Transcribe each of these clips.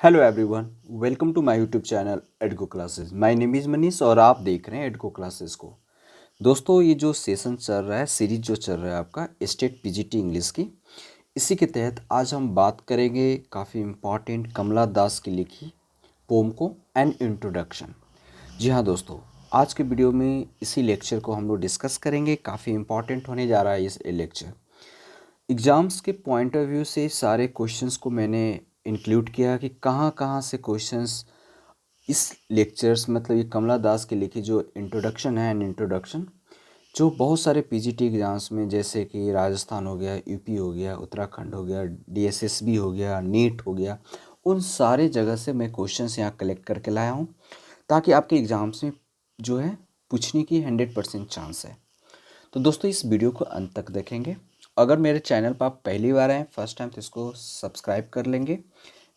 Hello everyone, welcome to my YouTube channel Adco classes. My name is Manish और आप देख रहे हैं एडको क्लासेस को। दोस्तों, ये जो सेशन चल रहा है, सीरीज जो चल रहा है आपका स्टेट पीजीटी इंग्लिश की, इसी के तहत आज हम बात करेंगे काफ़ी इम्पॉर्टेंट कमला दास की लिखी पोम को एन इंट्रोडक्शन। जी हाँ दोस्तों, आज के वीडियो में इसी लेक्चर को हम लोग डिस्कस करेंगे। काफ़ी इम्पॉर्टेंट होने जा रहा है ये लेक्चर। एग्ज़ाम्स के पॉइंट ऑफ व्यू से सारे क्वेश्चंस को मैंने इंक्लूड किया कि कहाँ कहाँ से क्वेश्चंस इस लेक्चर्स मतलब ये कमला दास की लिखी जो इंट्रोडक्शन है एंड इंट्रोडक्शन, जो बहुत सारे पीजीटी एग्ज़ाम्स में जैसे कि राजस्थान हो गया, यूपी हो गया, उत्तराखंड हो गया, डीएसएसबी हो गया, नीट हो गया, उन सारे जगह से मैं क्वेश्चंस यहाँ कलेक्ट करके लाया हूँ ताकि आपके एग्ज़ाम्स में जो है पूछने की 100% चांस है। तो दोस्तों, इस वीडियो को अंत तक देखेंगे। अगर मेरे चैनल पर आप पहली बार आए फर्स्ट टाइम तो इसको सब्सक्राइब कर लेंगे,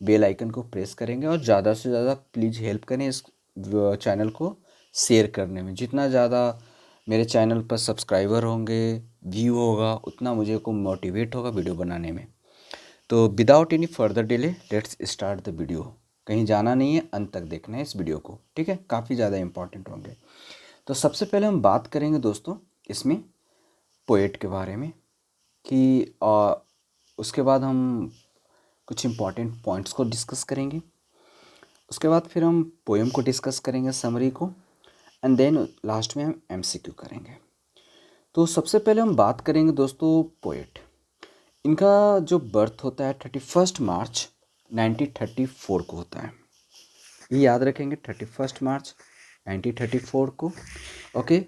बेल आइकन को प्रेस करेंगे और ज़्यादा से ज़्यादा प्लीज़ हेल्प करें इस चैनल को शेयर करने में। जितना ज़्यादा मेरे चैनल पर सब्सक्राइबर होंगे, व्यू होगा, उतना मुझे को मोटिवेट होगा वीडियो बनाने में। तो without any further delay let's start the video. कहीं जाना नहीं है, अंत तक देखना है इस वीडियो को, ठीक है। काफ़ी ज़्यादा इंपॉर्टेंट होंगे। तो सबसे पहले हम बात करेंगे दोस्तों इसमें पोएट के बारे में कि उसके बाद हम कुछ इम्पॉर्टेंट पॉइंट्स को डिस्कस करेंगे। उसके बाद फिर हम पोएम को डिस्कस करेंगे, समरी को, एंड देन लास्ट में हम एमसीक्यू करेंगे। तो सबसे पहले हम बात करेंगे दोस्तों पोएट। इनका जो बर्थ होता है 31 मार्च 1934 को होता है। ये याद रखेंगे, 31 मार्च 1934 को। ओके।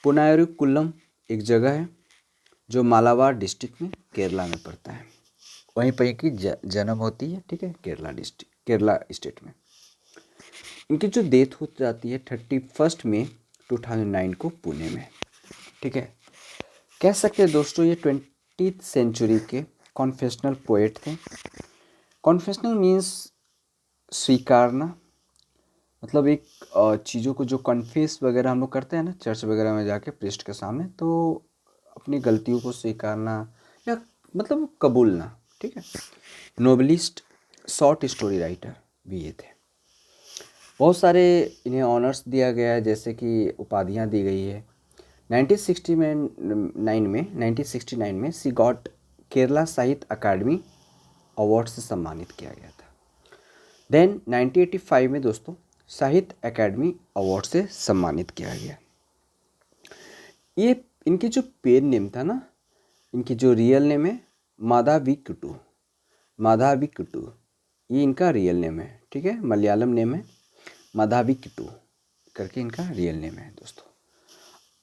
पुनायरुकुलम एक जगह है जो मालाबार डिस्ट्रिक्ट में केरला में पड़ता है। वहीं पर की जन्म होती है, ठीक है, केरला डिस्ट्रिक्ट, केरला स्टेट में। इनकी जो डेथ हो जाती है 31 मई 2009 को पुणे में, ठीक है। कह सकते हैं दोस्तों ये 20th सेंचुरी के कॉन्फेशनल पोएट थे। कॉन्फेशनल मीन्स स्वीकारना, मतलब एक चीज़ों को जो कन्फेस वगैरह हम लोग करते हैं ना चर्च वगैरह में जाके प्रीस्ट के सामने, तो अपनी गलतियों को स्वीकारना या मतलब कबूलना, ठीक है। नोबलिस्ट, शॉर्ट स्टोरी राइटर भी ये थे। बहुत सारे इन्हें ऑनर्स दिया गया है, जैसे कि उपाधियाँ दी गई है। 1969 में सी गॉट केरला साहित्य अकादमी अवार्ड से सम्मानित किया गया था। देन 1985 में दोस्तों साहित्य अकादमी अवार्ड से सम्मानित किया गया। ये इनकी जो पेन नेम था ना, इनकी जो रियल नेम है माधवी कुट्टू, ये इनका रियल नेम है, ठीक है। मलयालम नेम है माधवी कुट्टू करके इनका रियल नेम है दोस्तों।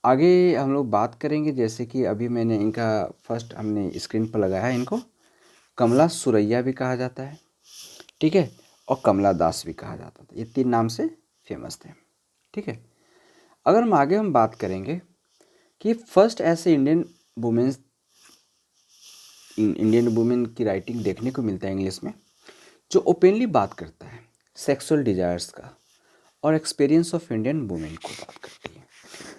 आगे हम लोग बात करेंगे, जैसे कि अभी मैंने इनका फर्स्ट हमने स्क्रीन पर लगाया है। इनको कमला सुरैया भी कहा जाता है, ठीक है, और कमला दास भी कहा जाता था। ये 3 नाम से फेमस थे, ठीक है। अगर हम बात करेंगे कि फर्स्ट ऐसे इंडियन वुमेन की राइटिंग देखने को मिलता है इंग्लिश में जो ओपनली बात करता है सेक्सुअल डिजायर्स का और एक्सपीरियंस ऑफ इंडियन वुमेन को बात करती है।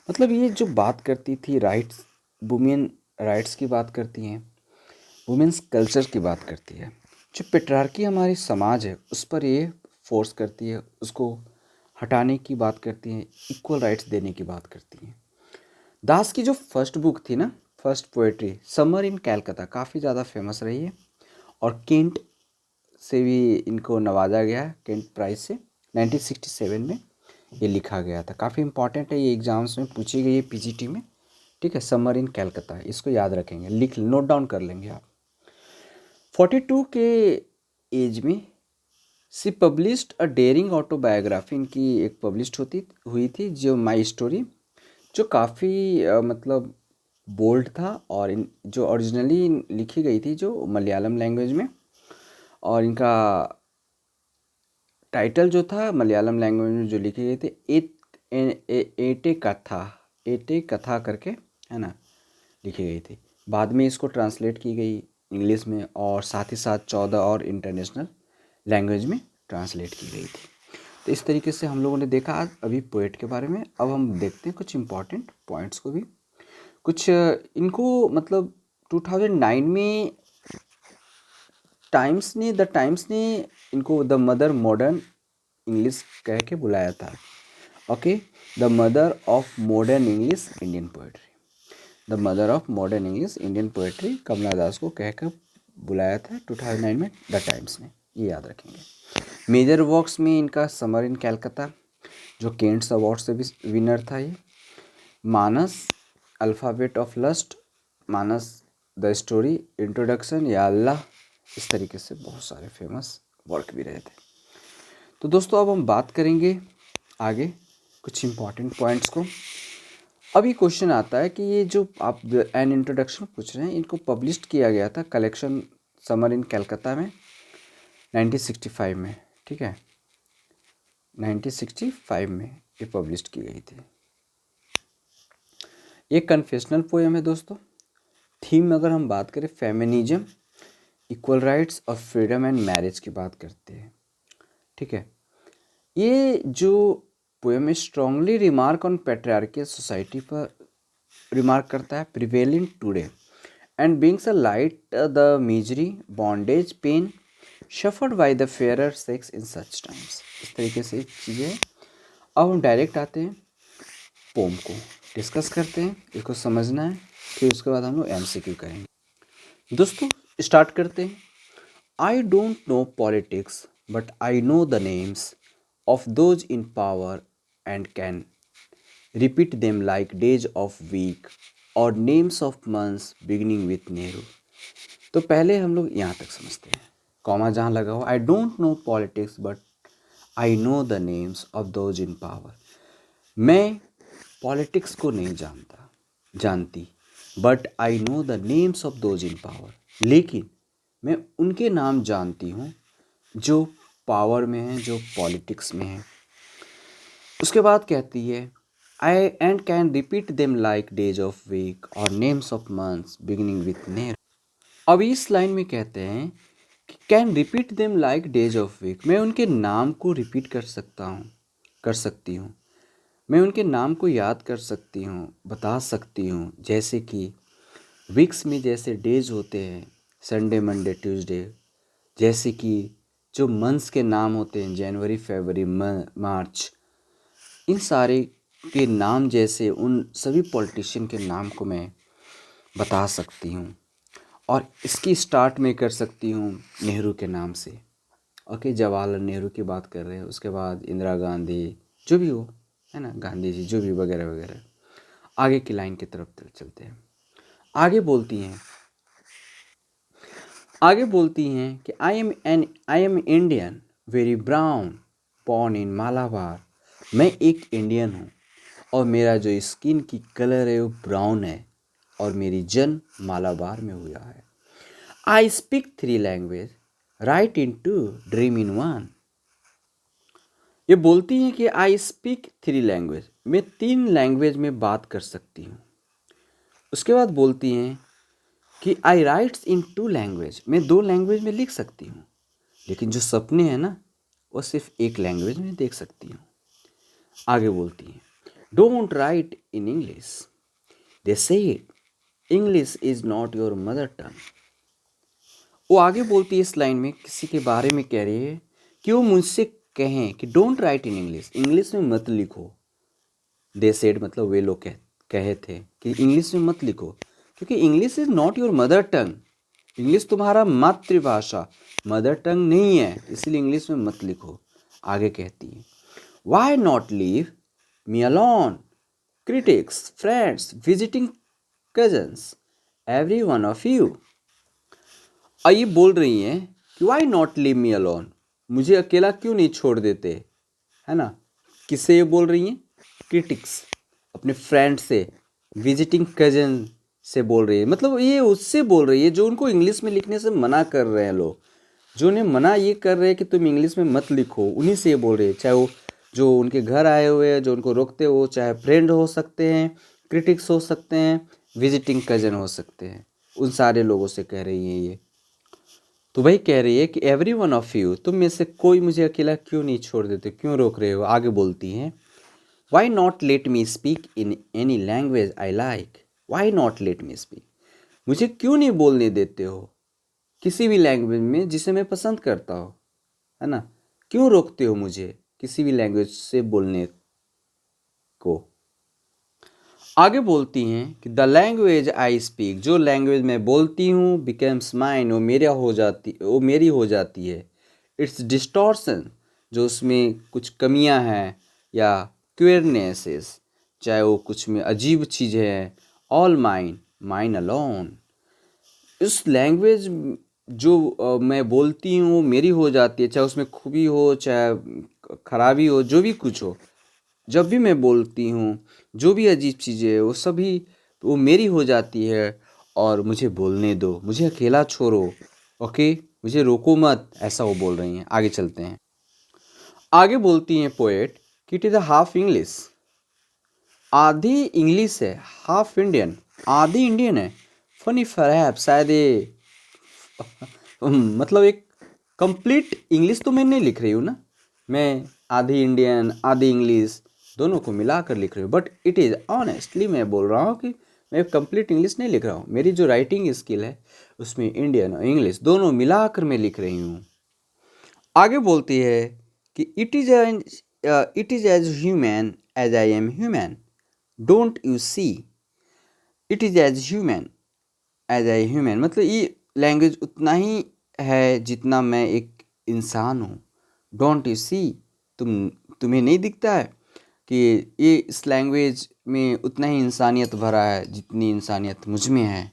मतलब ये जो बात करती थी राइट्स, वुमेन राइट्स की बात करती हैं, वुमेन्स कल्चर की बात करती है। जो पेट्रार्की हमारी समाज है उस पर ये फोर्स करती है, उसको हटाने की बात करती हैं, इक्वल राइट्स देने की बात करती हैं। दास की जो फर्स्ट बुक थी ना, फर्स्ट पोएट्री समर इन कैलकाता, काफ़ी ज़्यादा फेमस रही है और केंट से भी इनको नवाजा गया है, केंट प्राइज़ से 1967 में ये लिखा गया था। काफ़ी इंपॉर्टेंट है, ये एग्ज़ाम्स में पूछी गई है पीजीटी में, ठीक है। समर इन कैलकाता, इसको याद रखेंगे, नोट डाउन कर लेंगे आप। 42 के एज में सी पब्लिश्ड अ डेयरिंग ऑटोबायोग्राफी, इनकी एक पब्लिश्ड हुई थी जो माई स्टोरी, जो काफ़ी मतलब बोल्ड था और जो ओरिजिनली लिखी गई थी जो मलयालम लैंग्वेज में, और इनका टाइटल जो था मलयालम लैंग्वेज में जो लिखी गई थी एटे कथा करके, है ना, लिखी गई थी। बाद में इसको ट्रांसलेट की गई इंग्लिश में और साथ ही साथ 14 और इंटरनेशनल लैंग्वेज में ट्रांसलेट की गई थी। तो इस तरीके से हम लोगों ने देखा आज अभी पोएट के बारे में। अब हम देखते हैं कुछ इम्पॉर्टेंट पॉइंट्स को भी। कुछ इनको मतलब 2009 में द टाइम्स ने इनको द मदर मॉडर्न इंग्लिश कह के बुलाया था। Okay, the mother of modern English Indian poetry, the mother of modern English Indian poetry Kamala Das को कहकर बुलाया था 2009 में द टाइम्स ने, ये याद रखेंगे। मेजर वर्क्स में इनका समर इन कैलकाता जो केंट्स अवार्ड से भी विनर था ये, Manas, alphabet of lust, Manas the story, introduction, या अल्लाह, इस तरीके से बहुत सारे फेमस वर्क भी रहे थे। तो दोस्तों अब हम बात करेंगे आगे कुछ इंपॉर्टेंट पॉइंट्स को। अभी क्वेश्चन आता है कि ये जो आप एन इंट्रोडक्शन पूछ रहे हैं इनको पब्लिश किया गया था कलेक्शन समर इन कैलकाता में 1965 में, ठीक है, 1965 में ये पब्लिश की गई थी। एक कन्फेशनल पोएम है दोस्तों। थीम अगर हम बात करें फेमिनिज्म, इक्वल राइट्स और फ्रीडम एंड मैरिज की बात करते हैं, ठीक है। ये जो poem strongly remark on patriarchal society पर रिमार्क करता है, prevailing today and brings a light the misery, bondage, pain suffered by the fairer sex in such times. इस तरीके से चीज़ें। अब हम डायरेक्ट आते हैं पोम को डिस्कस करते हैं, इसको समझना है, फिर उसके बाद हम लोग एमसीक्यू करेंगे। दोस्तों स्टार्ट करते हैं। I don't know politics but I know the names of those in power and can repeat them like days of week और names of months beginning with Nehru. तो पहले हम लोग यहाँ तक समझते हैं, कॉमा जहाँ लगा हो, आई don't know politics but I know the names of those in power. मैं पॉलिटिक्स को नहीं जानती, but I know the names of those in power, लेकिन मैं उनके नाम जानती हूँ जो पावर में हैं, जो पॉलिटिक्स में हैं। उसके बाद कहती है I and can repeat them like days of week और names of months beginning with Nehru. अब इस लाइन में कहते हैं कि can repeat them like days of week, मैं उनके नाम को रिपीट कर सकती हूँ, मैं उनके नाम को याद कर सकती हूँ, बता सकती हूँ, जैसे कि वीक्स में जैसे डेज होते हैं, संडे, मंडे, ट्यूसडे, जैसे कि जो मंथ्स के नाम होते हैं, जनवरी, फरवरी, मार्च, इन सारे के नाम जैसे उन सभी पॉलिटिशियन के नाम को मैं बता सकती हूँ। और इसकी स्टार्ट में कर सकती हूँ नेहरू के नाम से। ओके, जवाहरलाल नेहरू की बात कर रहे हैं, उसके बाद इंदिरा गांधी, जो भी हो, है ना, गांधी जी, जो भी वगैरह वगैरह। आगे की लाइन की तरफ चलते हैं। आगे बोलती हैं कि I am Indian very brown born in Malabar. मैं एक इंडियन हूँ और मेरा जो स्किन की कलर है वो ब्राउन है और मेरी जन्म मालाबार में हुआ है। I speak 3 language, right in 2, dream इन 1। ये बोलती हैं कि आई स्पीक 3 लैंग्वेज, मैं 3 लैंग्वेज में बात कर सकती हूँ। उसके बाद बोलती हैं कि आई राइट्स इन 2 लैंग्वेज, मैं 2 लैंग्वेज में लिख सकती हूँ, लेकिन जो सपने हैं ना वो सिर्फ एक लैंग्वेज में देख सकती हूँ। आगे बोलती हैं don't write in English, they said English is not your mother tongue. वो आगे बोलती है इस लाइन में, किसी के बारे में कह रही है कि वो मुझसे कहें कि don't write in English, English में मत लिखो। दे सेड मतलब वे लोग कहे थे कि इंग्लिश में मत लिखो, क्योंकि English is not your mother tongue, English तुम्हारा मातृभाषा, मदर टंग नहीं है, इसलिए इंग्लिश में मत लिखो। आगे कहती है why not leave me alone, critics, friends, visiting cousins, every one of you. ये बोल रही हैं कि why not leave me alone, मुझे अकेला क्यों नहीं छोड़ देते, है ना। किससे ये बोल रही हैं? क्रिटिक्स, अपने फ्रेंड से, विजिटिंग कजन से बोल रही है, मतलब ये उससे बोल रही है जो उनको इंग्लिश में लिखने से मना कर रहे हैं लोग, जो उन्हें मना ये कर रहे हैं कि तुम इंग्लिश में मत लिखो, उन्हीं से ये बोल रही है। चाहे वो जो उनके घर आए हुए हैं, जो उनको रोकते हो, चाहे फ्रेंड हो सकते हैं, क्रिटिक्स हो सकते हैं, विजिटिंग कजन हो सकते हैं, उन सारे लोगों से कह रही हैं ये। तो वही कह रही है कि एवरी वन ऑफ यू, तुम में से कोई मुझे अकेला क्यों नहीं छोड़ देते, क्यों रोक रहे हो। आगे बोलती हैं why not let me speak in any language I like, why not let me speak, मुझे क्यों नहीं बोलने देते हो किसी भी लैंग्वेज में जिसे मैं पसंद करता हूँ, है ना। क्यों रोकते हो मुझे किसी भी लैंग्वेज से बोलने को। आगे बोलती हैं कि द लैंग्वेज आई स्पीक, जो लैंग्वेज मैं बोलती हूँ, बिकम्स माइन, वो मेरी हो जाती है। इट्स डिस्टॉर्शन, जो उसमें कुछ कमियां हैं या क्वेरनेसेस, चाहे वो कुछ में अजीब चीज़ें हैं, ऑल माइन, माइन अलोन। इस लैंग्वेज जो मैं बोलती हूँ वो मेरी हो जाती है, चाहे उसमें खूबी हो चाहे खराबी हो, जो भी कुछ हो, जब भी मैं बोलती हूँ जो भी अजीब चीज़ें है वो सभी वो मेरी हो जाती है। और मुझे बोलने दो, मुझे अकेला छोड़ो, ओके, मुझे रोको मत, ऐसा वो बोल रही हैं। आगे चलते हैं। आगे बोलती हैं पोएट कि it is a half English, आधी इंग्लिश है, हाफ इंडियन, आधी इंडियन है। फनी फरहैप, शायद ये मतलब एक कंप्लीट इंग्लिश तो मैं नहीं लिख रही हूँ ना, मैं आधी इंडियन आधी इंग्लिश दोनों को मिलाकर लिख रही हूँ, बट इट इज़ ऑनेस्टली मैं बोल रहा हूँ कि मैं कंप्लीट इंग्लिश नहीं लिख रहा हूँ। मेरी जो राइटिंग स्किल है उसमें इंडियन और इंग्लिश दोनों मिलाकर मैं लिख रही हूँ। आगे बोलती है कि it is as human as I am human, don't you see. It is as human as I human, मतलब ये लैंग्वेज उतना ही है जितना मैं एक इंसान हूँ। डोंट यू सी, तुम्हें नहीं दिखता है कि ये इस लैंग्वेज में उतना ही इंसानियत भरा है जितनी इंसानियत मुझ में है।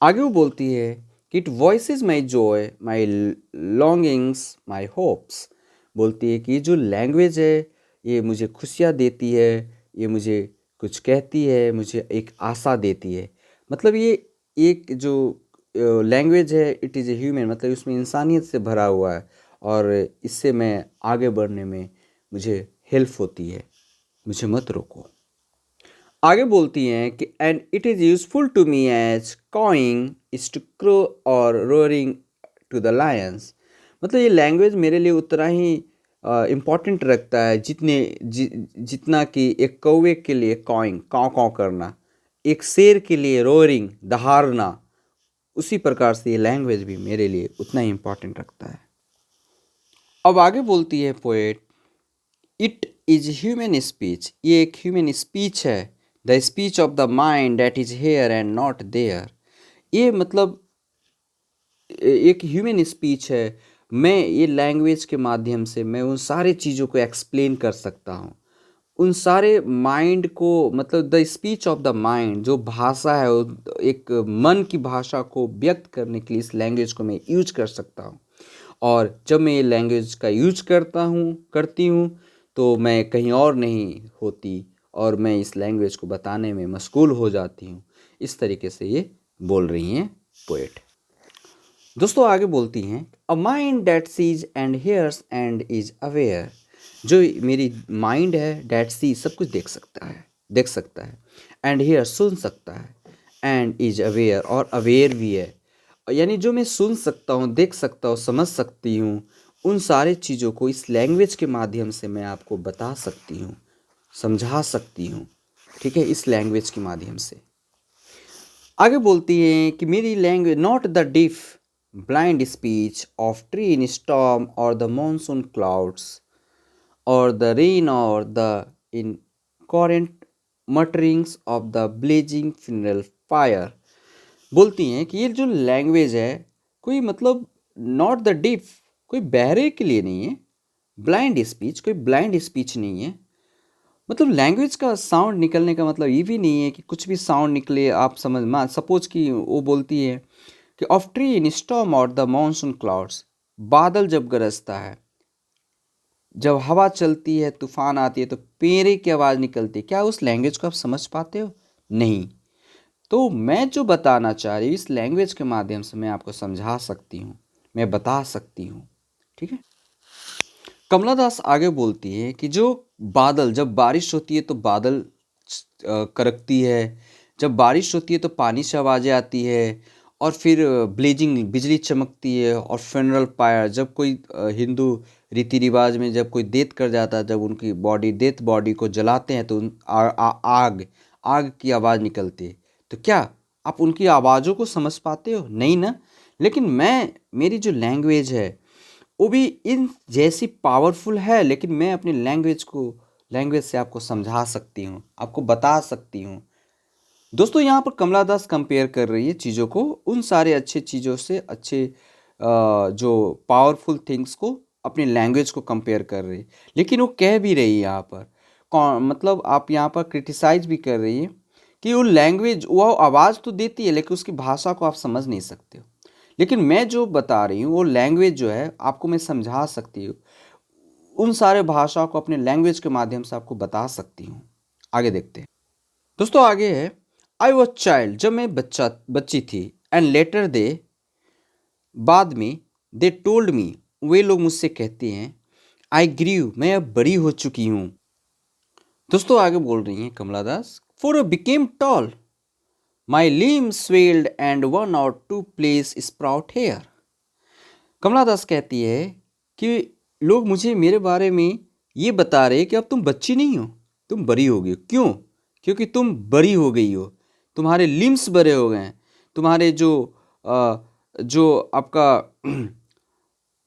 आगे वो बोलती है कि it voices my Joy, my longings, my hopes. बोलती है कि ये जो लैंग्वेज है ये मुझे खुशियाँ देती है, ये मुझे कुछ कहती है, मुझे एक आशा देती है। मतलब ये एक जो लैंग्वेज है इट इज़ ए ह्यूमन, मतलब इसमें इंसानियत से भरा हुआ है और इससे मैं आगे बढ़ने में मुझे हेल्प होती है। मुझे मत रोको। आगे बोलती हैं कि and it is useful to me as cawing is to crow और रोरिंग टू द लायंस। मतलब ये लैंग्वेज मेरे लिए उतना ही इम्पॉर्टेंट रखता है जितना कि एक कौवे के लिए कॉइंग काँव काँव करना, एक शेर के लिए रोरिंग दहाड़ना, उसी प्रकार से ये लैंग्वेज भी मेरे लिए उतना ही इम्पॉर्टेंट रखता है। अब आगे बोलती है poet, it is human speech, ये एक ह्यूमन स्पीच है, the speech of the mind that is here and not there. ये मतलब एक ह्यूमन स्पीच है। मैं ये लैंग्वेज के माध्यम से मैं उन सारे चीज़ों को एक्सप्लेन कर सकता हूँ, उन सारे माइंड को, मतलब the speech of the mind, जो भाषा है एक मन की भाषा को व्यक्त करने के लिए इस लैंग्वेज को मैं यूज कर सकता हूँ। और जब मैं ये लैंग्वेज का यूज करती हूँ तो मैं कहीं और नहीं होती और मैं इस लैंग्वेज को बताने में मशगूल हो जाती हूँ। इस तरीके से ये बोल रही हैं पोएट। दोस्तों आगे बोलती हैं, a mind that sees and hears and is aware, जो मेरी माइंड है डेट सी, सब कुछ देख सकता है, एंड हेयर सुन सकता है, एंड इज अवेयर और अवेयर भी है। यानी जो मैं सुन सकता हूँ, देख सकता हूँ, समझ सकती हूँ, उन सारे चीज़ों को इस लैंग्वेज के माध्यम से मैं आपको बता सकती हूँ, समझा सकती हूँ, ठीक है, इस लैंग्वेज के माध्यम से। आगे बोलती हैं कि मेरी language not the diff blind speech of tree in storm और द मॉनसून क्लाउड्स और द रेन और the incoherent mutterings of the blazing funeral fire. बोलती हैं कि ये जो लैंग्वेज है कोई मतलब नॉट द डिफ, कोई बहरे के लिए नहीं है, ब्लाइंड स्पीच कोई ब्लाइंड स्पीच नहीं है। मतलब लैंग्वेज का साउंड निकलने का मतलब ये भी नहीं है कि कुछ भी साउंड निकले आप समझ मान सपोज कि वो बोलती है कि ऑफ ट्री इन स्टॉर्म और द मॉनसून क्लाउड्स, बादल जब गरजता है, जब हवा चलती है, तूफान आती है तो पेड़े की आवाज़ निकलती है, क्या उस लैंग्वेज को आप समझ पाते हो? नहीं। तो मैं जो बताना चाह रही हूँ इस लैंग्वेज के माध्यम से मैं आपको समझा सकती हूँ, मैं बता सकती हूँ, ठीक है। कमला दास आगे बोलती है कि जो बादल, जब बारिश होती है तो बादल करकती है, जब बारिश होती है तो पानी से आवाज़ें आती है, और फिर ब्लेजिंग बिजली चमकती है, और फ्यूनरल फायर, जब कोई हिंदू रीति रिवाज में जब कोई डेथ कर जाता है, जब उनकी डेथ बॉडी को जलाते हैं तो आग आग की आवाज़ निकलती है। तो क्या आप उनकी आवाज़ों को समझ पाते हो? नहीं ना। लेकिन मेरी जो लैंग्वेज है वो भी इन जैसी पावरफुल है, लेकिन मैं अपनी लैंग्वेज से आपको समझा सकती हूँ, आपको बता सकती हूँ। दोस्तों यहाँ पर कमला दास कंपेयर कर रही है चीज़ों को उन सारे अच्छे चीज़ों से, अच्छे जो पावरफुल थिंग्स को अपनी लैंग्वेज को कंपेयर कर रही है। लेकिन वो कह भी रही है यहाँ पर मतलब आप यहाँ पर क्रिटिसाइज भी कर रही है कि वो लैंग्वेज, वो आवाज़ तो देती है लेकिन उसकी भाषा को आप समझ नहीं सकते हो। लेकिन मैं जो बता रही हूँ वो लैंग्वेज जो है आपको मैं समझा सकती हूँ, उन सारे भाषाओं को अपने लैंग्वेज के माध्यम से आपको बता सकती हूँ। आगे देखते हैं दोस्तों। आगे है, आई वॉज चाइल्ड, जब मैं बच्ची थी, एंड लेटर दे, बाद में, दे टोल्ड मी, वे लोग मुझसे कहते हैं, आई ग्रीव, मैं अब बड़ी हो चुकी हूँ। दोस्तों आगे बोल रही हैं Kamala Das, for became tall, my limb swelled and one out two place sprout hair. Kamala Das कहती है कि लोग मुझे मेरे बारे में ये बता रहे कि अब तुम बच्ची नहीं हो, तुम बड़ी हो गई हो। क्यों? क्योंकि तुम बड़ी हो गई हो, तुम्हारे लिम्स बड़े हो गए हैं, तुम्हारे जो आपका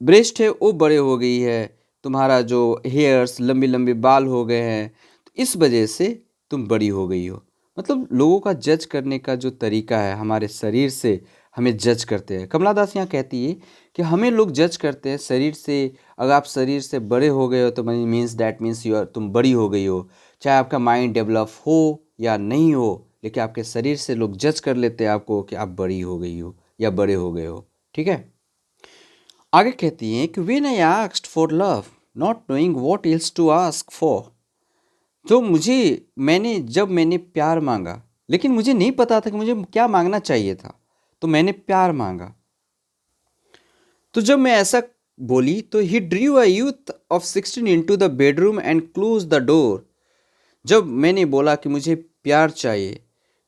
ब्रेस्ट है वो बड़े हो गई है, तुम्हारा जो हेयर्स लंबे लंबे बाल हो गए हैं, तो इस वजह से तुम बड़ी हो गई हो। मतलब लोगों का जज करने का जो तरीका है, हमारे शरीर से हमें जज करते हैं। कमला दास यहाँ कहती है कि हमें लोग जज करते हैं शरीर से। अगर आप शरीर से बड़े हो गए हो तो मीन्स दैट मीन्स तुम बड़ी हो गई हो, चाहे आपका माइंड डेवलप हो या नहीं हो, लेकिन आपके शरीर से लोग जज कर लेते हैं आपको कि आप बड़ी हो गई हो या बड़े हो गए हो। ठीक है, आगे कहती हैं कि when I asked for love, not knowing what else to ask for, जो जब मैंने प्यार मांगा, लेकिन मुझे नहीं पता था कि मुझे क्या मांगना चाहिए था, तो मैंने प्यार मांगा। तो जब मैं ऐसा बोली तो he drew a youth of 16 into the bedroom and close the door. जब मैंने बोला कि मुझे प्यार चाहिए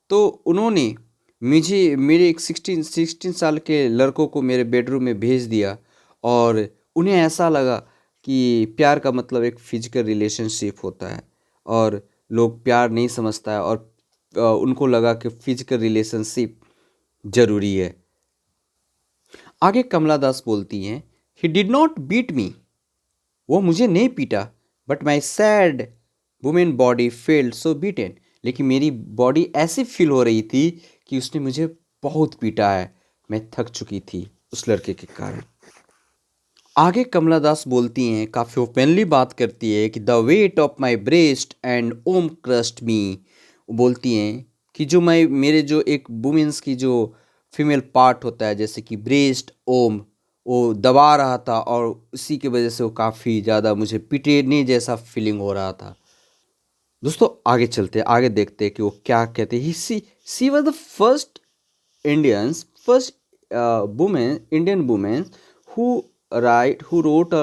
तो उन्होंने मेरे एक 16 साल के लड़कों को मेरे बेडरूम में भेज दिया, और उन्हें ऐसा लगा कि प्यार का मतलब एक फिजिकल रिलेशनशिप होता है, और लोग प्यार नहीं समझता है, और उनको लगा कि फिजिकल रिलेशनशिप ज़रूरी है। आगे कमला दास बोलती हैं, he did not beat me, वो मुझे नहीं पीटा, but my sad woman body felt so beaten, लेकिन मेरी बॉडी ऐसी फील हो रही थी कि उसने मुझे बहुत पीटा है, मैं थक चुकी थी उस लड़के के कारण। आगे कमला दास बोलती हैं, काफ़ी ओपनली बात करती है कि the weight of my breast and womb crushed me. बोलती हैं कि जो मेरे जो एक वुमेन्स की जो फीमेल पार्ट होता है, जैसे कि ब्रेस्ट, ओम, वो दबा रहा था, और उसी की वजह से वो काफ़ी ज़्यादा मुझे पिटेने जैसा फीलिंग हो रहा था। दोस्तों आगे चलते हैं, आगे देखते हैं कि वो क्या कहते हैं। She was the first Indian women who who wrote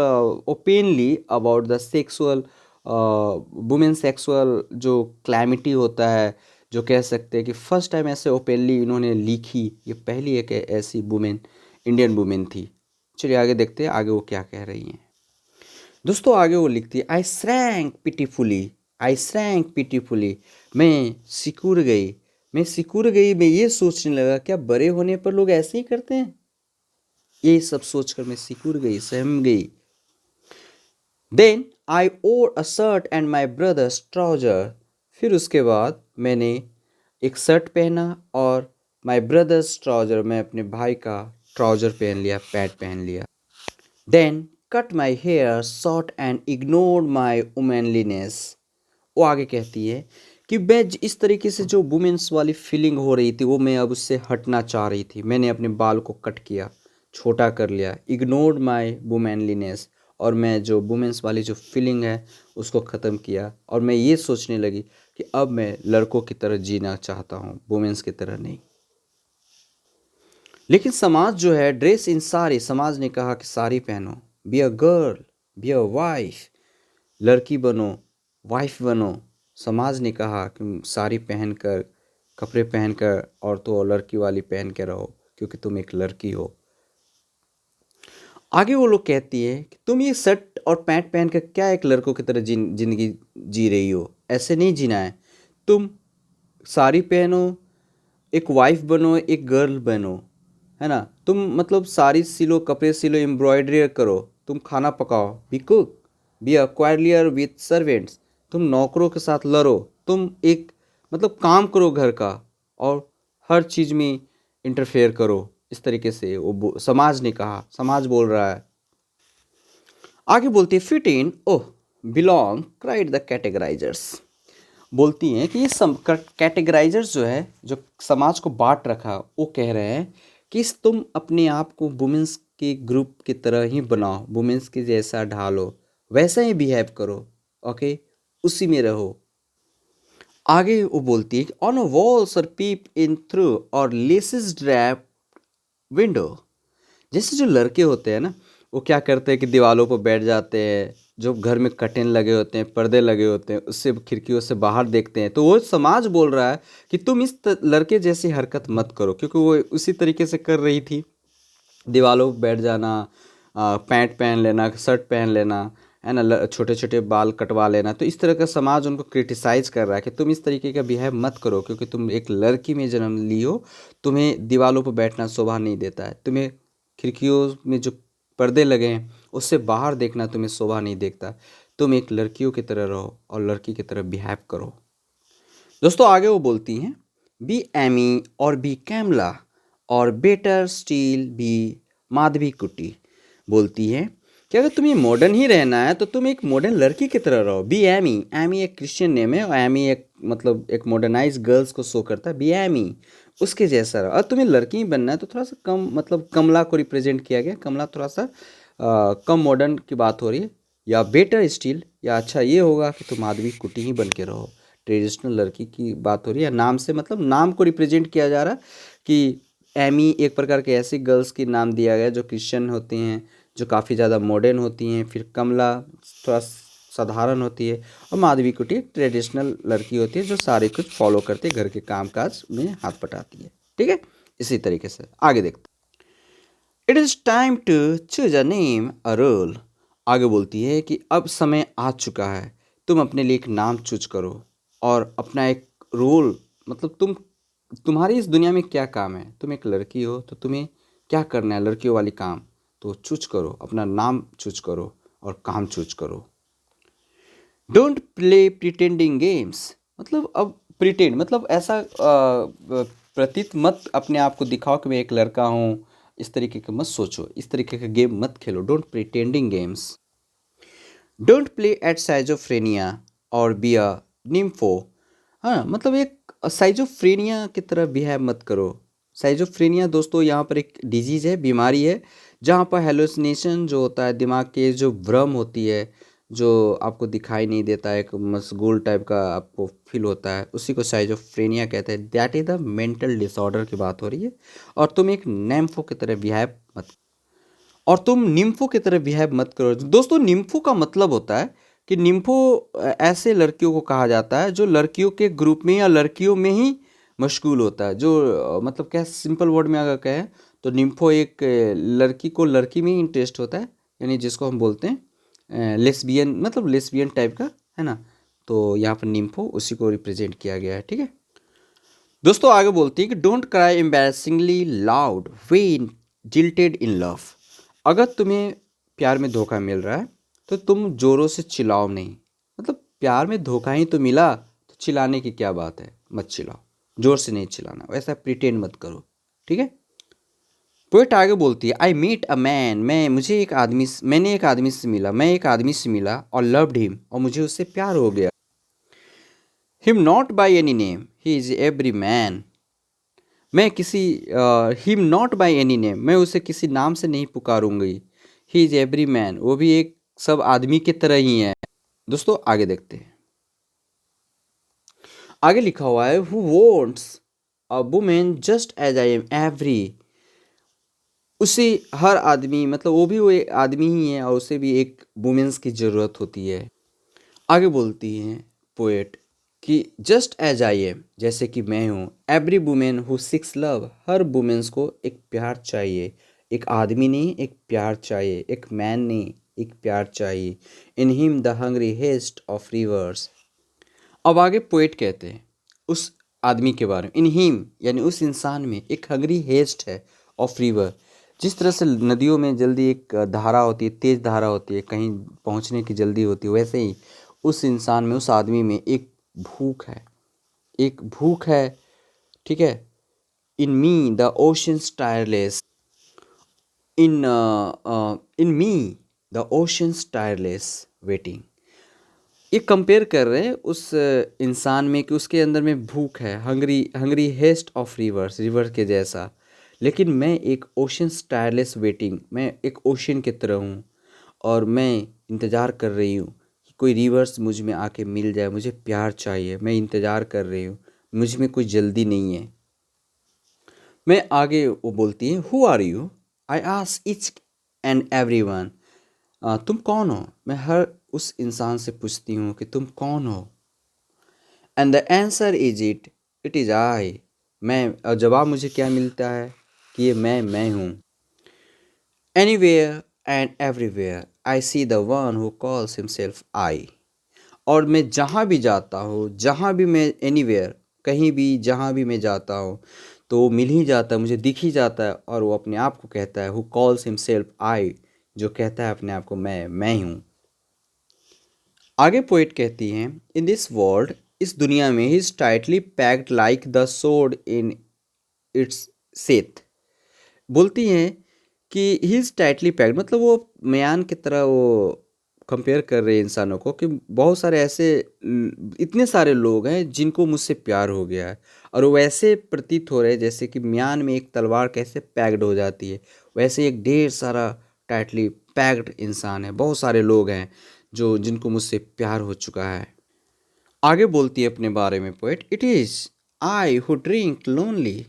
openly about the sexual women sexual जो क्लैमिटी होता है, जो कह सकते हैं कि फर्स्ट टाइम ऐसे ओपनली इन्होंने लिखी, ये पहली एक ऐसी वुमेन, इंडियन वुमेन थी। चलिए आगे देखते हैं आगे वो क्या कह रही हैं। दोस्तों आगे वो लिखती है, आई श्रैंक पिटीफुली, मैं सिकुड़ गई, मैं ये सोचने लगा क्या बड़े होने पर लोग ऐसे ही करते हैं, ये सब सोचकर मैं सिकुड़ गई, सहम गई। Then I wore a shirt and my brother's trouser, फिर उसके बाद मैंने एक शर्ट पहना और माई ब्रदर्स ट्राउजर, मैं अपने भाई का ट्राउजर पहन लिया, पैंट पहन लिया। Then cut my hair short and ignored my womanliness. वो आगे कहती है कि मैं इस तरीके से जो वुमेन्स वाली फीलिंग हो रही थी वो मैं अब उससे हटना चाह रही थी। मैंने अपने बाल को कट किया, छोटा कर लिया, इग्नोर्ड माई वुमेनलीनेस, और मैं जो वुमेन्स वाली जो फीलिंग है उसको ख़त्म किया, और मैं ये सोचने लगी कि अब मैं लड़कों की तरह जीना चाहता हूँ, वुमेन्स की तरह नहीं। लेकिन समाज जो है, ड्रेस इन साड़ी, समाज ने कहा कि साड़ी पहनो, be a girl, be a wife, लड़की बनो, वाइफ बनो। समाज ने कहा कि साड़ी पहनकर, कपड़े पहनकर, और तो लड़की वाली पहन के रहो क्योंकि तुम एक लड़की हो। आगे वो लोग कहती है कि तुम ये शर्ट और पैंट पहनकर क्या एक लड़कों की तरह जिंदगी जी रही हो, ऐसे नहीं जीना है। तुम साड़ी पहनो, एक वाइफ बनो, एक गर्ल बनो, है ना। तुम मतलब साड़ी सिलो, कपड़े सिलो, एम्ब्रॉयडरी करो, तुम खाना पकाओ, be cook, be a quarreller with servants, तुम नौकरों के साथ लड़ो, तुम एक मतलब काम करो घर का, और हर चीज़ में इंटरफेयर करो। इस तरीके से वो समाज ने कहा, समाज बोल रहा है। आगे बोलती है fit in, oh belong, cried the categorisers. बोलती हैं कि ये कैटेगराइजर्स जो है, जो समाज को बांट रखा, वो कह रहे हैं कि तुम अपने आप को वुमेन्स के ग्रुप की तरह ही बनाओ, वुमेन्स के जैसा ढालो, वैसा ही बिहेव करो, ओके, उसी में रहो। आगे वो बोलती है कि ऑन अ वॉल्स और पीप इन थ्रू और लेसेस ड्रैप विंडो। जैसे जो लड़के होते हैं ना, वो क्या करते हैं कि दीवारों पर बैठ जाते हैं, जो घर में कर्टेन लगे होते हैं, पर्दे लगे होते हैं, उससे खिड़कियों से बाहर देखते हैं, तो वो समाज बोल रहा है कि तुम इस लड़के जैसी हरकत मत करो, क्योंकि वो उसी तरीके से कर रही थी, दीवारों पर बैठ जाना, पैंट पहन लेना, शर्ट पहन लेना, है ना, छोटे छोटे बाल कटवा लेना। तो इस तरह का समाज उनको क्रिटिसाइज कर रहा है कि तुम इस तरीके का बिहेव मत करो, क्योंकि तुम एक लड़की में जन्म ली हो, तुम्हें दीवारों पर बैठना शोभा नहीं देता है, तुम्हें खिड़कियों में जो पर्दे लगे हैं उससे बाहर देखना तुम्हें शोभा नहीं देखता, तुम एक लड़कियों की तरह रहो और लड़की की तरह बिहेव करो। दोस्तों आगे वो बोलती हैं बी एमी और बी कैमला और बेटर स्टील बी माधवी कुटी। बोलती है कि अगर तुम्हें मॉडर्न ही रहना है तो तुम एक मॉडर्न लड़की की तरह रहो। बी एमी, एमी एक क्रिश्चियन नेम है और एमी एक मतलब एक मॉडर्नाइज गर्ल्स को शो करता है। बी एमी उसके जैसा रहो। और तुम्हें लड़की ही बनना है तो थोड़ा सा कम, मतलब कमला को रिप्रेजेंट किया गया, कमला थोड़ा सा कम मॉडर्न की बात हो रही है। या बेटर स्टील, या अच्छा ये होगा कि तुम माधवी कुटी ही बन के रहो, ट्रेडिशनल लड़की की बात हो रही है। नाम से मतलब नाम को रिप्रेजेंट किया जा रहा है कि एमी एक प्रकार के ऐसी गर्ल्स की नाम दिया गया जो क्रिश्चियन होती हैं, जो काफ़ी ज़्यादा मॉडर्न होती हैं। फिर कमला थोड़ा साधारण होती है, और माधवी कुटी एक ट्रेडिशनल लड़की होती है जो सारे कुछ फॉलो करती है, घर के काम काज में हाथ बटाती है। ठीक है, इसी तरीके से आगे देखते। It is time to choose a name a role. आगे बोलती है कि अब समय आ चुका है, तुम अपने लिए एक नाम चूज करो और अपना एक रोल, मतलब तुम्हारी इस दुनिया में क्या काम है। तुम एक लड़की हो तो तुम्हें क्या करना है, लड़कियों वाली काम, तो चूज करो, अपना नाम चूज करो और काम चूज करो। डोंट प्ले प्रिटेंडिंग गेम्स, मतलब अब प्रिटेंड मतलब ऐसा प्रतीत मत अपने आप को दिखाओ कि मैं एक लड़का हूँ, इस तरीके का मत सोचो, इस तरीके का गेम मत खेलो। Don't pretending games. Don't play at schizophrenia और बी अ निम्फो। हाँ, मतलब एक साइजोफ्रेनिया की तरह बिहेव मत करो। साइजोफ्रेनिया दोस्तों यहाँ पर एक डिजीज़ है, बीमारी है, जहाँ पर हेलुसिनेशन जो होता है, दिमाग के जो भ्रम होती है, जो आपको दिखाई नहीं देता है, एक मशगूल टाइप का आपको फील होता है, उसी को साइजोफ्रेनिया कहते हैं। That is the mental disorder की बात हो रही है। और तुम एक नैम्फो की तरह बिहेव मत, और तुम निम्फो की तरह बिहेव मत करो। दोस्तों निम्फो का मतलब होता है कि निम्फो ऐसे लड़कियों को कहा जाता है जो लड़कियों के ग्रुप में या लड़कियों में ही मशगूल होता है। जो मतलब क्या, सिंपल वर्ड में अगर कहें तो निम्फो एक लड़की को लड़की में ही इंटरेस्ट होता है, यानी जिसको हम बोलते हैं लेस्बियन, मतलब लेस्बियन टाइप का, है ना। तो यहाँ पर निम्फो उसी को रिप्रेजेंट किया गया है। ठीक है दोस्तों, आगे बोलती है कि don't cry embarrassingly loud when jilted in love. अगर तुम्हें प्यार में धोखा मिल रहा है तो तुम जोरों से चिल्लाओ नहीं। मतलब प्यार में धोखा ही तो मिला, तो चिल्लाने की क्या बात है, मत चिल्लाओ, जोर से नहीं चिल्लाना, वैसा प्रिटेंड मत करो। ठीक है। पोएट आगे बोलती है आई मीट अ मैन, मैंने एक आदमी से मिला, मैं एक आदमी से मिला और लव्ड हिम, और मुझे उससे प्यार हो गया। Him not by any name, he is every man. मैं किसी him not by any name, मैं उसे किसी नाम से नहीं पुकारूंगी। ही इज एवरी मैन, वो भी एक सब आदमी की तरह ही है। दोस्तों आगे देखते हैं। आगे लिखा हुआ है who wants a woman just as I am every. उसे हर आदमी, मतलब वो एक आदमी ही है और उसे भी एक वुमेन्स की ज़रूरत होती है। आगे बोलती हैं पोएट कि जस्ट एज आई एम, जैसे कि मैं हूँ, every woman who seeks love, हर वुमेन्स को एक प्यार चाहिए। एक आदमी नहीं, एक प्यार चाहिए। एक मैन नहीं, एक प्यार चाहिए। In him the hungry haste of rivers. अब आगे पोएट कहते हैं उस आदमी के बारे में, इन हिम यानी उस इंसान में एक हंग्री हेस्ट है ऑफ रिवर। जिस तरह से नदियों में जल्दी एक धारा होती है, तेज़ धारा होती है, कहीं पहुंचने की जल्दी होती है, वैसे ही उस इंसान में, उस आदमी में एक भूख है, एक भूख है। ठीक है। In me the oceans tireless, in me the oceans tireless waiting. ये कंपेयर कर रहे हैं उस इंसान में कि उसके अंदर में भूख है, hungry hungry haste of rivers, river के जैसा। लेकिन मैं एक ओशन टायरलेस वेटिंग, मैं एक ओशन की तरह हूँ और मैं इंतज़ार कर रही हूँ कि कोई रिवर्स मुझ में आके मिल जाए। मुझे प्यार चाहिए, मैं इंतज़ार कर रही हूँ, मुझ में कोई जल्दी नहीं है। मैं आगे वो बोलती है, who are you, I ask each and every one. तुम कौन हो, मैं हर उस इंसान से पूछती हूँ कि तुम कौन हो। And the answer is it is आई। मैं, और जवाब मुझे क्या मिलता है कि ये मैं हूँ। Anywhere and everywhere I see the one who calls himself I. और मैं जहाँ भी जाता हूँ, जहाँ भी मैं, एनीवेयर, कहीं भी, जहाँ भी मैं जाता हूँ तो वो मिल ही जाता है, मुझे दिख ही जाता है, और वो अपने आप को कहता है, हु कॉल्स हिमसेल्फ आई, जो कहता है अपने आप को मैं हूँ। आगे पोइट कहती हैं, इन दिस वर्ल्ड, इस दुनिया में, he is tightly packed like the sword in its Seth. बोलती हैं कि ही इज टाइटली पैक्ड, मतलब वो म्यान की तरह वो कंपेयर कर रहे हैं इंसानों को कि बहुत सारे ऐसे इतने सारे लोग हैं जिनको मुझसे प्यार हो गया है, और वो वैसे प्रतीत हो रहे हैं जैसे कि म्यान में एक तलवार कैसे पैक्ड हो जाती है, वैसे एक ढेर सारा टाइटली पैक्ड इंसान है, बहुत सारे लोग हैं जो जिनको मुझसे प्यार हो चुका है। आगे बोलती है अपने बारे में poet, it is I who drink lonely.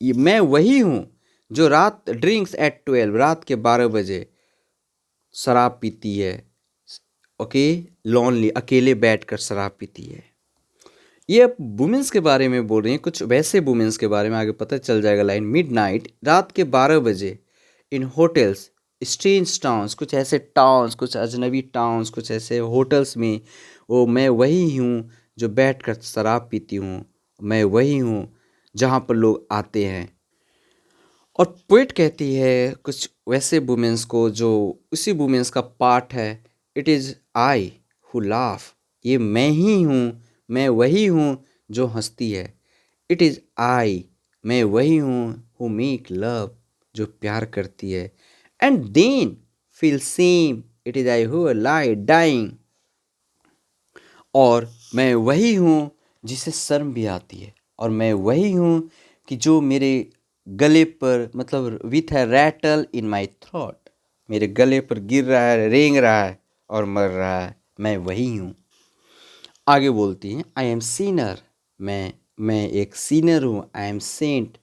ये मैं वही हूँ जो रात ड्रिंक्स एट 12, रात के 12 बजे शराब पीती है। ओके, लोनली, अकेले बैठकर शराब पीती है। ये अब वुमेंस के बारे में बोल रही हैं, कुछ वैसे वुमेंस के बारे में आगे पता चल जाएगा लाइन। मिडनाइट, रात के 12 बजे, इन होटल्स, स्ट्रेंज टाउन्स, कुछ ऐसे टाउन्स, कुछ अजनबी टाउन्स, कुछ ऐसे होटल्स में, वो मैं वही हूँ जो बैठकर शराब पीती हूँ, मैं वही हूँ जहाँ पर लोग आते हैं। और पोइट कहती है कुछ वैसे वुमेंस को जो उसी वुमेंस का पार्ट है, it is I who laugh, ये मैं ही हूँ, मैं वही हूँ जो हंसती है। इट इज़ आई, मैं वही हूँ हु मेक लव, जो प्यार करती है। And then feel same, it is I who lie dying, और मैं वही हूँ जिसे शर्म भी आती है, और मैं वही हूँ कि जो मेरे गले पर, मतलब विथ है रैटल इन माई थ्रोट, मेरे गले पर गिर रहा है, रेंग रहा है और मर रहा है, मैं वही हूँ। आगे बोलती हैं, आई एम सीनर, मैं एक सीनर हूँ। आई एम सेंट,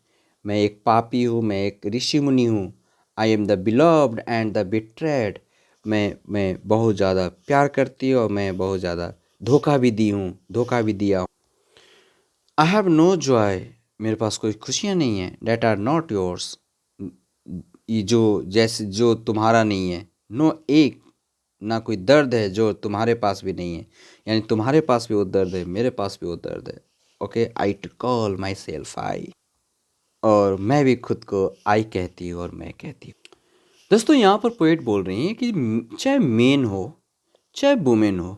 मैं एक पापी हूँ, मैं एक ऋषि मुनि हूँ। आई am the beloved and the betrayed, मैं बहुत ज़्यादा प्यार करती हूँ और मैं बहुत ज़्यादा धोखा भी दी हूँ, धोखा भी दिया हूँ। आई हैव नो जॉय, मेरे पास कोई खुशियाँ नहीं हैं। डैट आर नॉट योर्स, ये जो जैसे जो तुम्हारा नहीं है। नो एक, ना कोई दर्द है जो तुम्हारे पास भी नहीं है, यानी तुम्हारे पास भी वो दर्द है, मेरे पास भी वो दर्द है। Okay, I too call myself I, और मैं भी खुद को आई कहती हूँ और मैं कहती हूँ। दोस्तों यहाँ पर पोएट बोल रही हैं कि चाहे मेन हो चाहे वुमेन हो,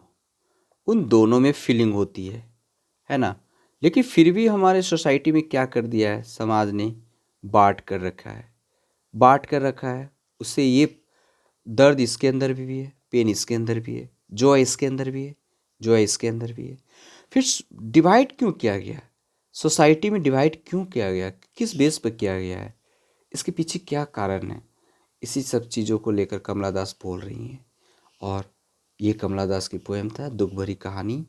उन दोनों में फीलिंग होती है ना। लेकिन फिर भी हमारे सोसाइटी में क्या कर दिया है, समाज ने बांट कर रखा है, बांट कर रखा है। उससे ये दर्द इसके अंदर भी है, पेन इसके अंदर भी है, जॉय इसके अंदर भी है, जॉय इसके अंदर भी है। फिर डिवाइड क्यों किया गया, सोसाइटी में डिवाइड क्यों किया गया, किस बेस पर किया गया है, इसके पीछे क्या कारण है, इसी सब चीज़ों को लेकर कमला दास बोल रही हैं। और ये कमला दास की पोएम था, दुख भरी कहानी।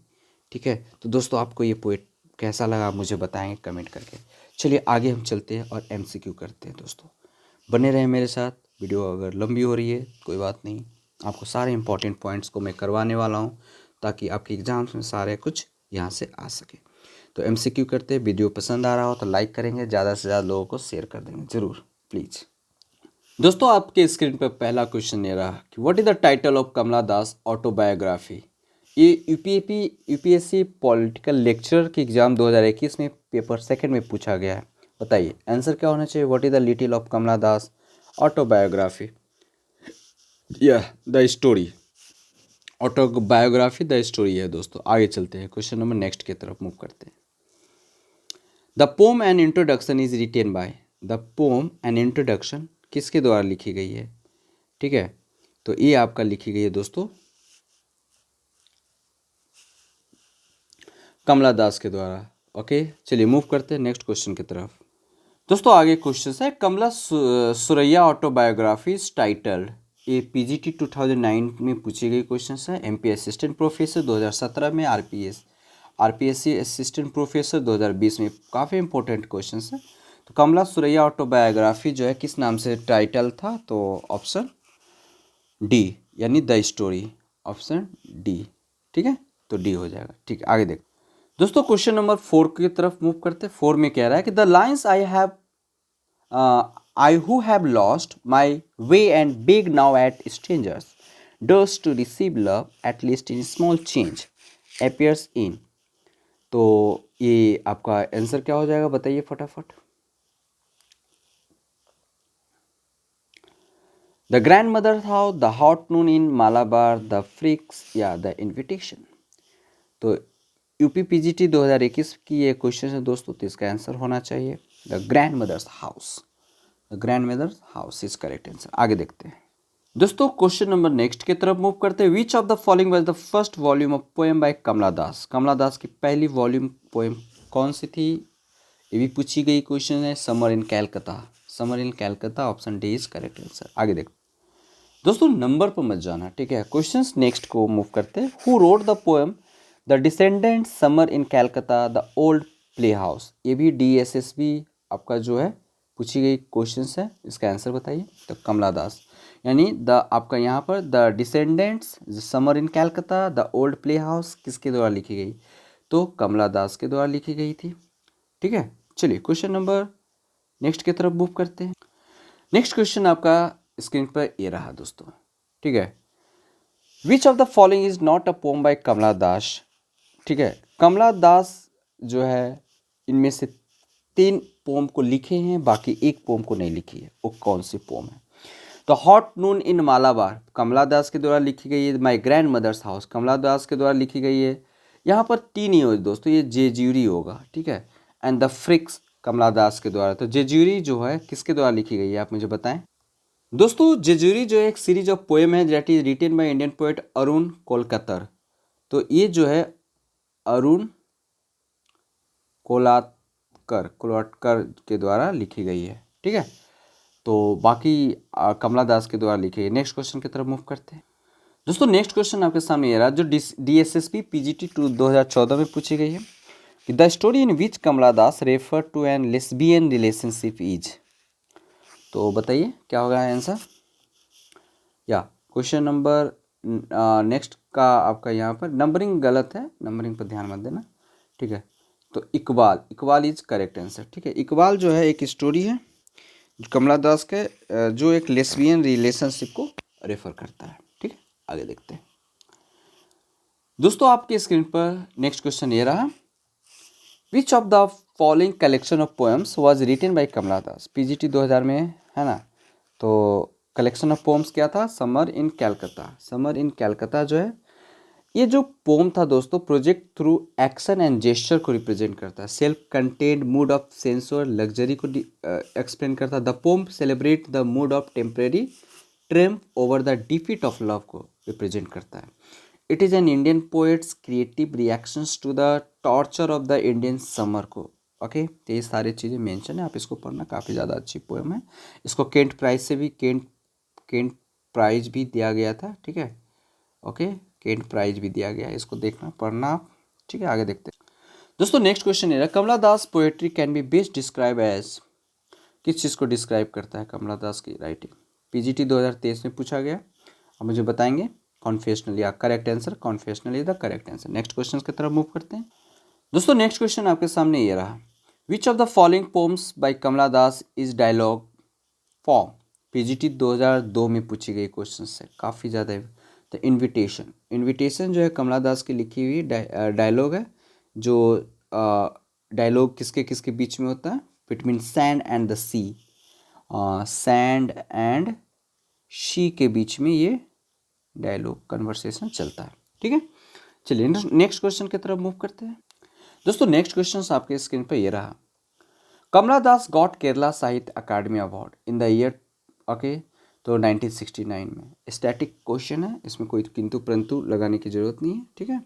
ठीक है, तो दोस्तों आपको ये पोएट कैसा लगा आप मुझे बताएंगे कमेंट करके। चलिए आगे हम चलते हैं और एमसीक्यू करते हैं। दोस्तों बने रहें मेरे साथ, वीडियो अगर लंबी हो रही है कोई बात नहीं, आपको सारे इंपॉर्टेंट पॉइंट्स को मैं करवाने वाला हूँ ताकि आपके एग्ज़ाम्स में सारे कुछ यहाँ से आ सके। तो एमसीक्यू करते हैं। वीडियो पसंद आ रहा हो तो लाइक करेंगे, ज़्यादा से ज़्यादा लोगों को शेयर कर देंगे ज़रूर प्लीज़। दोस्तों आपके स्क्रीन पर पहला क्वेश्चन ये रहा कि what is the title of Kamala Das autobiography. ये यूपीएससी पॉलिटिकल लेक्चर के एग्ज़ाम 2021 में पेपर सेकंड में पूछा गया है। बताइए आंसर क्या होना चाहिए। What is the little of Kamala Das autobiography या the story. Autobiography the story है दोस्तों। आगे चलते हैं, क्वेश्चन नंबर नेक्स्ट की तरफ मूव करते हैं। The pome and introduction is written by. The pome and introduction किसके द्वारा लिखी गई है, ठीक है, तो ये आपका लिखी गई है दोस्तों कमला दास के द्वारा। ओके, चलिए मूव करते हैं नेक्स्ट क्वेश्चन की तरफ। दोस्तों आगे क्वेश्चन है, कमला सुरैया ऑटोबायोग्राफी इज टाइटल्ड। ये पीजीटी 2009 में पूछी गई क्वेश्चन है। एमपी असिस्टेंट प्रोफेसर 2017 में, आरपीएससी असिस्टेंट प्रोफेसर 2020 में। काफ़ी इंपॉर्टेंट क्वेश्चन है। तो कमला सुरैया ऑटोबायोग्राफी जो है किस नाम से टाइटल था, तो ऑप्शन डी यानी द स्टोरी, ऑप्शन डी, ठीक है, तो डी हो जाएगा। ठीक है, आगे देख दोस्तों क्वेश्चन नंबर 4 की तरफ मूव करते हैं। 4 में कह रहा है कि the lines I who have lost my way and beg now at strangers, does to receive love at least in small change appears in। तो ये आपका आंसर क्या हो जाएगा, बताइए फटाफट। The grandmother house, the hot noon in Malabar, the freaks या the invitation. तो यूपी पीजीटी 2021 की ये क्वेश्चन है दोस्तों, तो इसका आंसर होना चाहिए the grandmother's house. The grandmother's house is correct answer. आगे देखते हैं दोस्तों क्वेश्चन नंबर नेक्स्ट की तरफ मूव करते हैं। Which of the following was the first volume of poem by Kamala Das. Kamala Das की पहली वॉल्यूम पोएम कौन सी थी, ये भी पूछी गई क्वेश्चन है। Summer in कैलकाता, summer in कैलकाता, option D is correct answer. आगे देखते दोस्तों, नंबर पर मत जाना, ठीक है। क्वेश्चंस नेक्स्ट को मूव करते हैं। Who wrote the poem the descendant, summer in कैलकाता, the old play house. ये भी DSSB आपका जो है पूछी गई क्वेश्चंस है। इसका आंसर बताइए। तो कमला दास यानी द आपका यहाँ पर the descendants, summer in कैलकाता, the old play house किसके द्वारा लिखी गई, तो कमला दास के द्वारा लिखी गई थी, ठीक है। चलिए क्वेश्चन नंबर नेक्स्ट की तरफ मूव करते हैं। नेक्स्ट क्वेश्चन आपका स्क्रीन पर ये रहा दोस्तों, ठीक है। Which of the following is not a poem by Kamala Das, ठीक है। कमला दास जो है इनमें से 3 पोम को लिखे हैं, बाकी एक पोम को नहीं लिखी है। वो कौन सी पोम है, तो हॉट नून इन मालाबार कमला दास के द्वारा लिखी गई है। माई ग्रैंड मदर्स हाउस कमला दास के द्वारा लिखी गई है। यहाँ पर 3 ही हो दोस्तों, ये जेज्यूरी होगा, ठीक है। एंड द फ्रिक्स कमला दास के द्वारा। तो जेज्यूरी जो है किसके द्वारा लिखी गई है, आप मुझे बताएं दोस्तों। जेजुरी जो है एक सीरीज ऑफ पोएम है that is written by Indian poet Arun Kolatkar. तो ये जो है अरुण कोलाटकर के द्वारा लिखी गई है, ठीक है। तो बाकी कमला दास के द्वारा लिखी है। नेक्स्ट क्वेश्चन की तरफ मूव करते हैं दोस्तों। नेक्स्ट क्वेश्चन आपके सामने ये रहा जो DSSB PGT 2014 में पूछी गई है कि the story in which Kamala Das refer to an lesbian relationship is. तो बताइए क्या होगा आंसर। या क्वेश्चन नंबर नेक्स्ट का आपका यहाँ पर नंबरिंग गलत है, नंबरिंग पर ध्यान मत देना, ठीक है। तो इकबाल इज करेक्ट आंसर, ठीक है। इकबाल जो है एक स्टोरी है जो कमला दास के जो एक लेस्बियन रिलेशनशिप को रेफर करता है, ठीक है। आगे देखते हैं दोस्तों, आपके स्क्रीन पर नेक्स्ट क्वेश्चन ये रहा। Which of the following collection of poems was written by Kamala Das. PGT 2000 में है ना। तो कलेक्शन ऑफ पोम्स क्या था, समर इन कैलकाता। समर इन कैलकाता जो है ये जो पोम था दोस्तों, project through action and gesture को रिप्रेजेंट करता है। Self contained mood of sensual luxury को एक्सप्लेन करता है। The poem celebrate the mood of temporary triumph over the defeat of love को रिप्रेजेंट करता है। It is an Indian poet's creative reactions to the torture of the Indian summer को। Okay, तो ये सारी चीज़ें मेंशन है, आप इसको पढ़ना, काफ़ी ज़्यादा अच्छी पोएम है। इसको केंट प्राइज से भी केंट प्राइज भी दिया गया था, ठीक है। ओके, केंट प्राइज भी दिया गया है, इसको देखना पढ़ना आप, ठीक है। आगे देखते हैं दोस्तों। नेक्स्ट क्वेश्चन है Kamala Das poetry can be best describe as. किस चीज़ को डिस्क्राइब करता है कमला दास की राइटिंग। PGT 2023 में पूछा गया, आप मुझे बताएंगे। कॉन्फेशनल या correct answer, confessional is the correct answer. Next question की तरफ मूव करते हैं दोस्तों। नेक्स्ट क्वेश्चन आपके सामने ये रहा। Which of the following poems by Kamala Das is dialogue form. PGT 2002 में पूछी गई क्वेश्चन है, काफ़ी ज़्यादा। द इन्विटेशन, इन्विटेशन जो है कमला दास की लिखी हुई डायलॉग है। जो डायलॉग किसके किसके बीच में होता है, between sand and the sea, sand and she के बीच में ये डायलॉग कन्वर्सेशन चलता है। ठीक है, चलिए नेक्स्ट क्वेश्चन की तरफ मूव करते हैं। दोस्तों नेक्स्ट क्वेश्चन आपके स्क्रीन पे ये रहा, कमला दास got Kerala Sahitya Akademi award in the year, okay, तो 1969 में। स्टैटिक क्वेश्चन है, इसमें कोई किंतु परंतु लगाने की जरूरत नहीं है। ठीक है,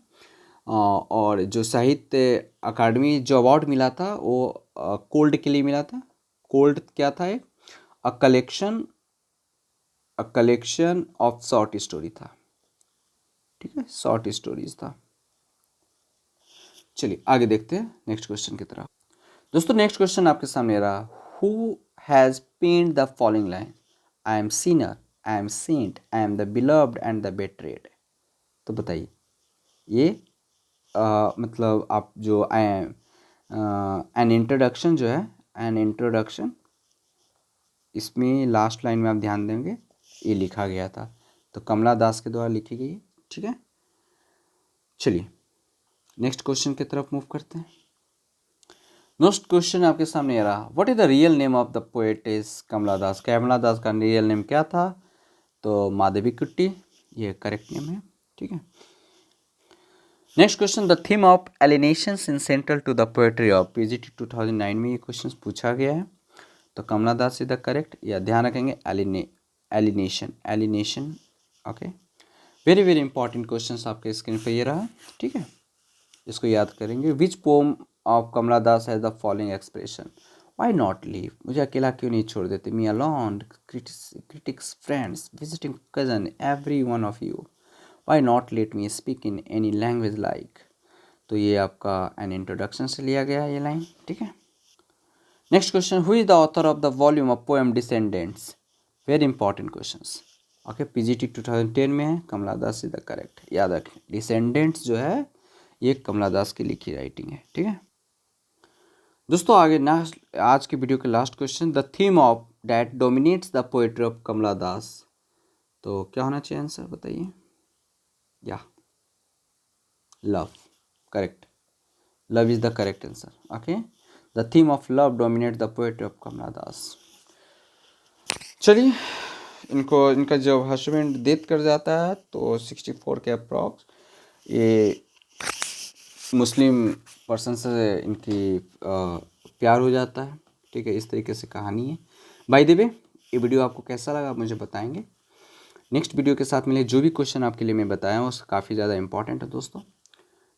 और जो साहित्य अकादमी जो अवार्ड मिला था वो कोल्ड के लिए मिला था। कोल्ड क्या था? एक कलेक्शन ऑफ शॉर्ट स्टोरी था। ठीक है, शॉर्ट स्टोरीज था। चलिए आगे देखते हैं नेक्स्ट क्वेश्चन की तरफ। दोस्तों नेक्स्ट क्वेश्चन आपके सामने रहा, who has paint the following line, I am sinner, I am saint, I am the beloved and the betrayed. तो बताइए ये मतलब आप जो एन इंट्रोडक्शन जो है, एन इंट्रोडक्शन, इसमें लास्ट लाइन में आप ध्यान देंगे ये लिखा गया था, तो कमला दास के द्वारा लिखी गई है। ठीक है, चलिए नेक्स्ट क्वेश्चन की तरफ मूव करते हैं। नेक्स्ट क्वेश्चन आपके सामने आ रहा, what is the real name of the poetess Kamala Das. Kamala Das का रियल नेम क्या था? तो माधवीकुट्टी, ये करेक्ट नेम है। ठीक है, next question, the theme of alienations in central to the poetry of PGT 2009 में ये क्वेश्चन पूछा गया है, तो Kamala Das is the correct. या ध्यान रखेंगे alienation. Okay, very very important question आपके स्क्रीन पे ये रहा। ठीक है, इसको याद करेंगे। Which poem of Kamala Das has the following expression, why not leave, मुझे अकेला क्यों नहीं छोड़ देते, me alone, critics, friends, visiting cousin, every one of you, why not let me speak in any language like. तो ये आपका एन इंट्रोडक्शन से लिया गया ये लाइन। ठीक है, next question, who is the author of the volume of poem descendants. Very important questions. Okay, PGT 2010 में है, Kamala Das is the correct. याद रखें डिसेंडेंट्स जो है ये कमला दास की लिखी राइटिंग है। ठीक है दोस्तों, आगे नेक्स्ट आज की वीडियो के last question, the theme of that dominates the poetry of Kamala Das. तो क्या होना चाहिए आंसर बताइए? या love, correct, love is the correct answer. Okay, the theme of love dominate the poetry of Kamala Das. चलिए इनका जब हस्बैंड डेथ कर जाता है तो 64 के अप्रॉक्स ये मुस्लिम पर्सन से इनकी प्यार हो जाता है। ठीक है, इस तरीके से कहानी है। बाय द वे ये वीडियो आपको कैसा लगा आप मुझे बताएंगे। नेक्स्ट वीडियो के साथ मिले, जो भी क्वेश्चन आपके लिए मैं बताया हूँ उसका काफ़ी ज़्यादा इंपॉर्टेंट है दोस्तों।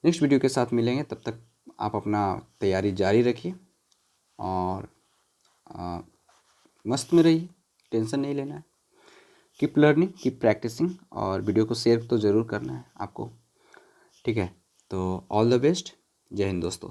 नेक्स्ट वीडियो के साथ मिलेंगे, तब तक आप अपना तैयारी जारी रखिए और मस्त में रहिए, टेंशन नहीं लेना है। कीप लर्निंग, कीप प्रैक्टिसिंग, और वीडियो को शेयर तो ज़रूर करना है आपको। ठीक है, तो ऑल द बेस्ट, जय हिंद दोस्तों।